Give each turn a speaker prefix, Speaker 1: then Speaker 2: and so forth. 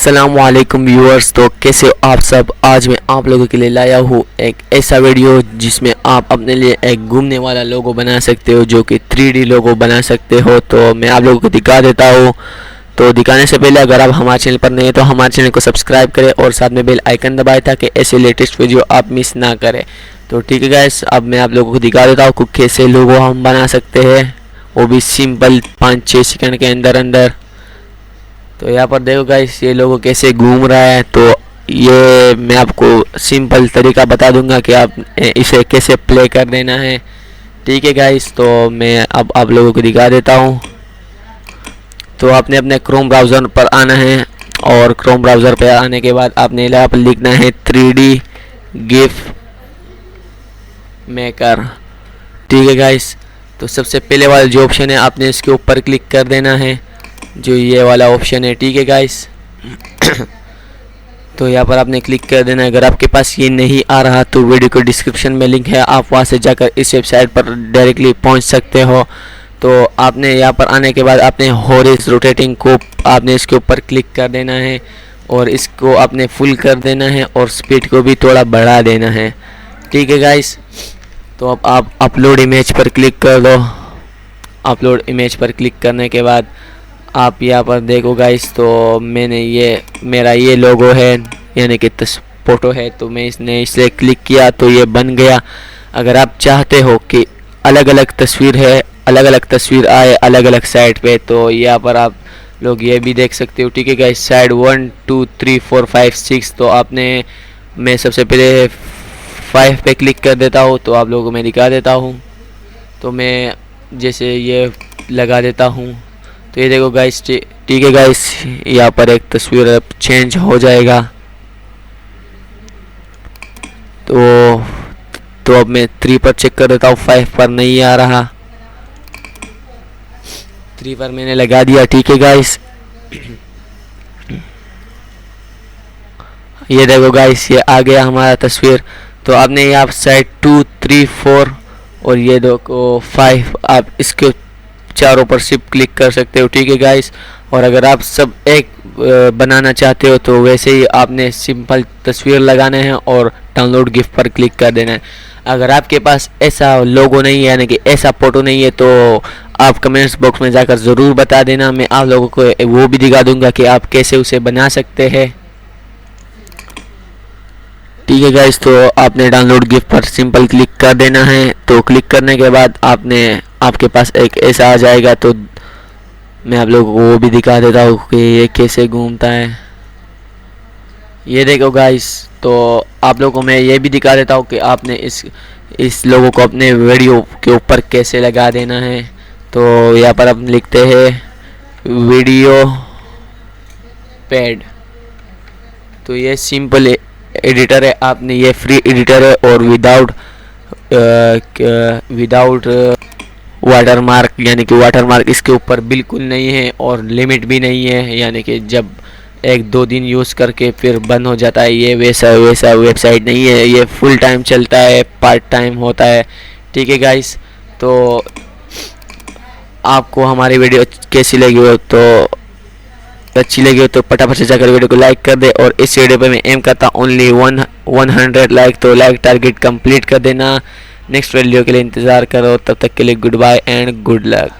Speaker 1: अस्सलामुअलैकुम व्यूअर्स। तो कैसे हो आप सब। आज मैं आप लोगों के लिए लाया हूँ एक ऐसा वीडियो जिसमें आप अपने लिए एक घूमने वाला लोगो बना सकते हो, जो कि 3D लोगो बना सकते हो। तो मैं आप लोगों को दिखा देता हूँ। तो दिखाने से पहले अगर आप हमारे चैनल पर नहीं है तो हमारे चैनल को सब्सक्राइब करें और साथ में बेल आइकन दबाएं ताकि ऐसे लेटेस्ट वीडियो आप मिस ना करें। तो ठीक है गाइस, अब मैं आप लोगों को दिखा देता हूँ कि कैसे लोगो हम बना सकते हैं, वो भी सिंपल 5-6 सेकंड के अंदर अंदर। तो यहाँ पर देखो गाइस, ये लोगो कैसे घूम रहा है। तो ये मैं आपको सिंपल तरीका बता दूंगा कि आप इसे कैसे प्ले कर देना है। ठीक है गाइस, तो मैं अब आप लोगों को दिखा देता हूँ। तो आपने अपने क्रोम ब्राउज़र पर आना है और क्रोम ब्राउज़र पर आने के बाद आपने यहाँ पर लिखना है 3D गिफ मेकर। ठीक है गाइस, तो सबसे पहले वाला जो ऑप्शन है आपने इसके ऊपर क्लिक कर देना है, जो ये वाला ऑप्शन है। ठीक है गाइस तो यहाँ पर आपने क्लिक कर देना है। अगर आपके पास ये नहीं आ रहा तो वीडियो को डिस्क्रिप्शन में लिंक है, आप वहाँ से जाकर इस वेबसाइट पर डायरेक्टली पहुँच सकते हो। तो आपने यहाँ पर आने के बाद आपने हॉरिज़ॉन्टल रोटेटिंग को आपने इसके ऊपर क्लिक कर देना है और इसको आपने फुल कर देना है और स्पीड को भी थोड़ा बढ़ा देना है। ठीक है गाइस, तो अब आप अपलोड इमेज पर क्लिक कर दो। अपलोड इमेज पर क्लिक करने के बाद आप यहाँ पर देखो गाइस, तो मैंने ये मेरा ये लोगो है यानी कि फ़ोटो है, तो मैं इसलिए क्लिक किया तो ये बन गया। अगर आप चाहते हो कि अलग अलग तस्वीर है, अलग अलग तस्वीर आए अलग अलग साइड पे, तो यहाँ पर आप लोग ये भी देख सकते हो। ठीक है गाइस, साइड 1 2 3 4 5 6। तो आपने मैं सबसे पहले 5 पे क्लिक कर देता हूँ, तो आप लोगों को मैं दिखा देता हूँ। तो मैं जैसे ये लगा देता हूँ, तो ये देखो गाइस। ठीक है गाइस, यहाँ पर एक तस्वीर अब चेंज हो जाएगा। तो अब मैं 3 पर चेक कर देता हूँ, 5 पर नहीं आ रहा। 3 पर मैंने लगा दिया। ठीक है गाइस, ये देखो गाइस, ये आ गया हमारा तस्वीर। तो आपने यहाँ साइड 2 3 4 और ये देखो 5, आप इसके चारों पर सिर्फ क्लिक कर सकते हो। ठीक है गाइस, और अगर आप सब एक बनाना चाहते हो तो वैसे ही आपने सिंपल तस्वीर लगाना है और डाउनलोड गिफ्ट पर क्लिक कर देना है। अगर आपके पास ऐसा लोगो नहीं है यानी कि ऐसा फ़ोटो नहीं है तो आप कमेंट्स बॉक्स में जाकर ज़रूर बता देना, मैं आप लोगों को वो भी दिखा दूंगा कि आप कैसे उसे बना सकते हैं। ठीक है गाइस, तो आपने डाउनलोड गिफ्ट पर सिंपल क्लिक कर देना है। तो क्लिक करने के बाद आपके पास एक ऐसा आ जाएगा। तो मैं आप लोगों को वो भी दिखा देता हूँ कि ये कैसे घूमता है। ये देखो गाइस, तो आप लोगों को मैं ये भी दिखा देता हूँ कि आपने इस लोगों को अपने वीडियो के ऊपर कैसे लगा देना है। तो यहाँ पर हम लिखते हैं वीडियो पैड। तो ये सिंपल एडिटर है, आपने ये फ्री एडिटर है और विदाउट वाटरमार्क यानी कि वाटरमार्क इसके ऊपर बिल्कुल नहीं है और लिमिट भी नहीं है, यानी कि जब 1-2 दिन यूज़ करके फिर बंद हो जाता है। ये वैसा वेबसाइट नहीं है, ये फुल टाइम चलता है, पार्ट टाइम होता है। ठीक है गाइस, तो आपको हमारी वीडियो कैसी लगी हो तो अच्छी लगी हो तो फटाफट से जाकर वीडियो को लाइक कर दे। और इस वीडियो पे मैं एम करता हूँ ओनली 100 लाइक, तो लाइक टारगेट कंप्लीट कर देना। नेक्स्ट वीडियो के लिए इंतज़ार करो, तब तक के लिए good bye and good luck.